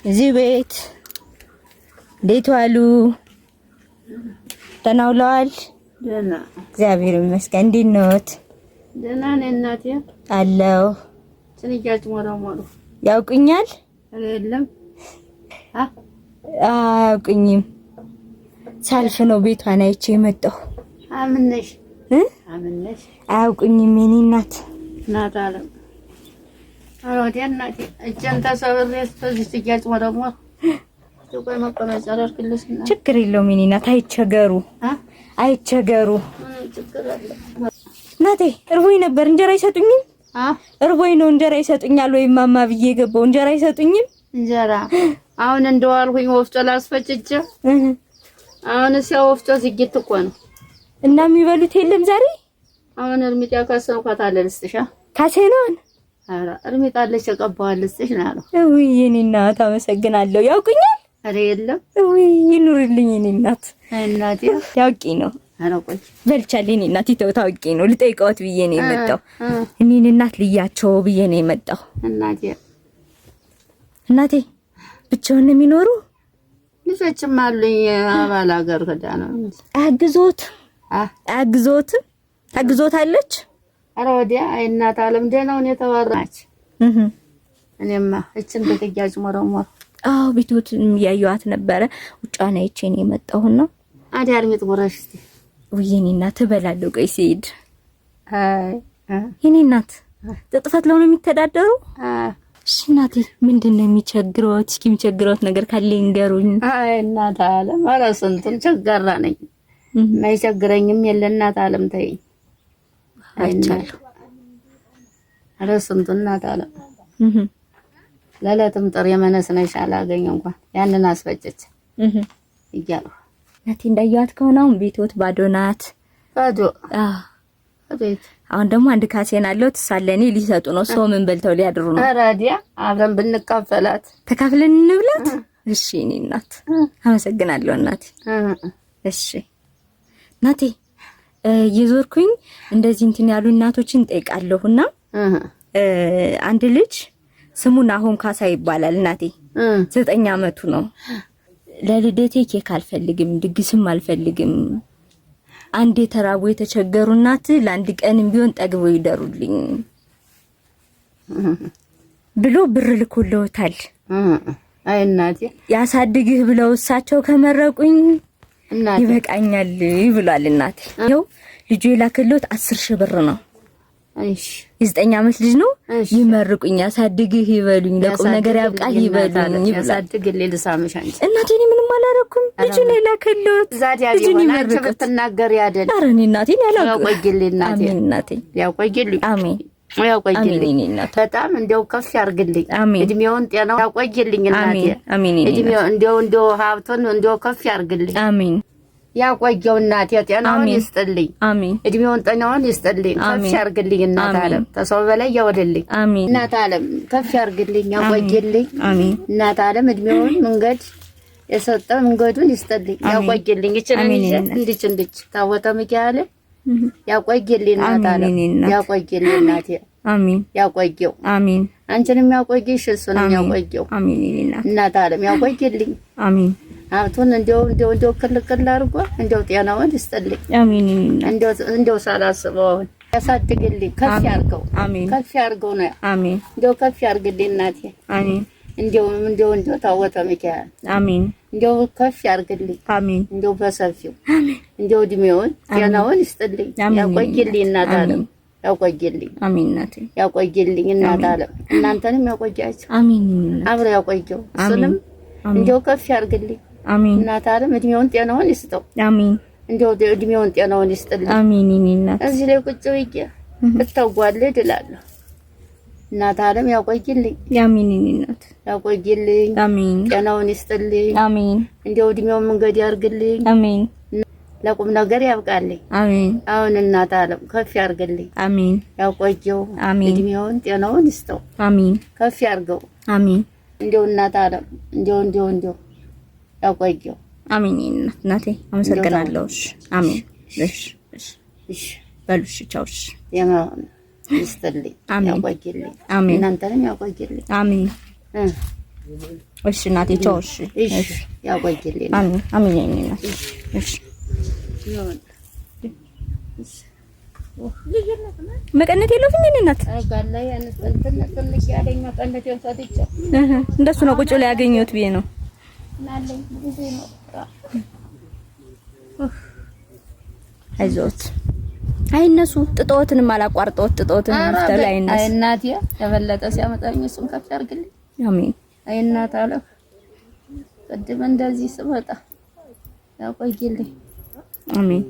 እዚህ ቤት እንዴት ዋሉ? ደህና ውለዋል? ደህና እግዚአብሔር ይመስገን። እንዴት ነዎት? ደህና ነኝ እናቴ። አለሁ። ትንጃች ሞራሞሩ ያውቁኛል? የለም አያውቁኝም። ሳልፍ ነው ቤቷን አይቼ የመጣሁ። አምነሽ አያውቁኝም። የኔ እናት ናት አለ አሮዲያ እናቴ እጀን ተሰብሬ እስከዚህ ትጃጭ ሞራሞሩ ቆይ መቀመጫ አደርግልሽና ችግር የለውም። የኔ እናት አይቸገሩ አይቸገሩ። ችግር አለ እናቴ። እርቦኝ ነበር። እንጀራ አይሰጡኝም? እርቦኝ ነው። እንጀራ ይሰጡኛል ወይ ማማ ብዬ ገባው። እንጀራ አይሰጡኝም? እንጀራ አሁን እንደዋልኩኝ ወፍጮ ላስፈጭቼ አሁን ሲያው ወፍጮ ዝግት እኮ ነው እና የሚበሉት የለም ዛሬ። አሁን እርሚጣ ካሰንኳት አለ ልስጥሻ ካሴናን አራ እርሚጣ አለች ቀባዋል ልስጥሽ ነው ያለው። ውይ የኔ እናት አመሰግናለሁ። ያውቁኛል? አረ የለም። ውይ ይኑርልኝ የኔ እናት። እናቴ ያውቂ ነው። አረ ቆይ በልቻለኝ የኔ እናት። ታውቂ ነው። ልጠይቀውት ብዬ ነው የመጣው። እኔን እናት ልያቸው ብዬ ነው የመጣው። እናቴ ብቻውን ነው የሚኖሩ? ልጆችም አሉኝ። አባል ሀገር ከዳ ነው አግዞት አግዞታለች። አረ ወዲያ እናት አለም ደህናው ነው የተባራች። እኔማ እችን በትጃጭ ሞራሞሩ ቤቱን ያዩዋት ነበረ። ውጫና አይቼን የመጣሁና አዲያር ምጥጉራሽ እስቲ ወይኔ እናት እበላለሁ። ቆይ ሲሄድ የኔ እናት ጥጥፈት ነው የሚተዳደሩ። እሺ እናቴ ምንድነው የሚቸግሮት? እስኪ የሚቸግሮት ነገር ካለ ይንገሩኝ። እናት አለም ኧረ ስንቱን ቸጋራ ነኝ። ማይቸግረኝም የለ እናት አለም ተይ አይቻለሁ። ኧረ ስንቱን እናት አለም ለለትም ጥር የመነስነሽ አላገኘ እንኳን ያንን አስፈጨች እያለሁ እናቴ እንዳያት ከሆነ አሁን ቤቶት ባዶ ናት። ባዶ ቤት አሁን ደግሞ አንድ ካሴን አለው ተሳለኔ ሊሰጡ ነው። ሰው ምን በልተው ሊያድሩ ነው? አራዲያ አብረን ብንካፈላት ተካፍለን እንብላት። እሺ እኔ እናት አመሰግናለሁ እናቴ። እሺ እናቴ የዞርኩኝ እንደዚህ እንትን ያሉ እናቶችን ጠይቃለሁና አንድ ልጅ ስሙን አሁን ካሳ ይባላል እናቴ 9 አመቱ ነው። ለልደቴ ኬክ አልፈልግም ድግስም አልፈልግም አንድ የተራቡ የተቸገሩ እናት ለአንድ ቀንም ቢሆን ጠግበው ይደሩልኝ ብሎ ብር ልኮልዎታል። አይ እናቴ ያሳድግህ ብለው እሳቸው ከመረቁኝ እናቴ ይበቃኛል ብሏል እናቴ። ይኸው ልጁ የላከልዎት 10,000 ብር ነው። እሺ የ9 አመት ልጅ ነው። ይመርቁኝ ያሳድግህ ይበሉኝ ለቁም ነገር ያብቃህ ይበሉኝ ይብላል። ያሳድግልኝ ልሳምሽ አንቺ እናቴ እኔ ምንም አላረኩም። ልጁ ነው የላከልዎት። ዛዲያ ቢሆናችሁ ብትናገር ያደል። ኧረ እኔ እናቴን ያላውቅም። ያቆይልኝ እናቴ እናቴ ያቆይልኝ። አሜን ያቆይልኝ እናቴ በጣም እንደው ከፍ ያርግልኝ። እድሜውን ጤናው ያቆይልኝ እናቴ አሜን። እድሜው እንደው ሀብቱን እንደው ከፍ ያርግልኝ። አሜን ያቆየው እናቴ ጤናውን ይስጥልኝ። አሜን እድሜውን ጤናውን ይስጥልኝ። ከፍ ያርግልኝ እናት አለም ተሰው በላይ ያወደልኝ እናት አለም ከፍ ያርግልኝ ያቆይልኝ። እናት አለም እድሜውን መንገድ የሰጠ መንገዱን ይስጥልኝ ያቆይልኝ። እንድች ታወተ ሚካኤል ያቆይልኝ እናት አለም ያቆይልኝ እናቴ አሜን ያቆየው አሜን። አንቺንም ያቆይሽ እሱንም ያቆየው አሜን እናት አለም ያቆይልኝ አሜን። ሀብቱን እንደው ክልክል አድርጎ እንደው ጤናውን ይስጥልኝ አሜን። እንደው ሳላስበው ያሳድግልኝ ከፍ ያርገው አሜን። ከፍ ያርገው ነው አሜን። እንደው ከፍ ያርግልኝ እናቴ አሜን። እንደው ታወተ ሚካኤል አሜን። እንደው ከፍ ያርግልኝ አሜን። እንደው በሰፊው አሜን። እንደው እድሜውን ጤናውን ይስጥልኝ ያቆይልኝ እናት አለም ያቆይልኝ አሜን። እናቴ ያቆይልኝ እናት አለም እናንተንም ያቆያችሁ አሜን። አብረ ያቆየው እሱንም እንደው ከፍ ያርግልኝ አሜን። እናት አለም እድሜውን ጤናውን ይስጠው አሜን። እንደው እድሜውን ጤናውን ይስጥልኝ አሜን። እናት እዚህ ላይ ቁጭ ብዬ እተጓለድ እላለሁ። እናት አለም ያቆይልኝ አሜን። እናት ያቆይልኝ አሜን። ጤናውን ይስጥልኝ አሜን። እንደው እድሜውን መንገድ ያርግልኝ አሜን። ለቁም ነገር ያብቃልኝ አሜን። አሁን እናት አለም ከፍ ያርግልኝ አሜን። ያቆየው አሜን። እድሜውን ጤናውን ይስጠው አሜን። ከፍ ያርገው አሜን። እንደው እናት አለም እንደው ያቆየው አሜን። እናቴ አመሰግናለሁ። አሜን። እሺ በሉሽ ቻውሽ የማን ይስጥልኝ ያቆይልኝ አሜን። እናንተንም ያቆይልኝ አሜን። እሺ እናቴ ቻው። እሺ እሺ ያቆይልኝ። አሜን አሜን የኔ እናት። እሺ መቀነት የለውም የኔ እናት። እንደሱ ነው ቁጭ ላይ ያገኘሁት ብዬ ነው። አይዞት አይነሱ ጥጦትንም አላቋርጦት ጥጦትን አፍተው ላይ አይነሱ። አይ እናቴ ተበለጠ ሲያመጣኝ እሱን ከፍ ያርግልኝ። አሜን። አይ እናት አለ ቅድም እንደዚህ ስመጣ ያቆይልኝ። አሜን።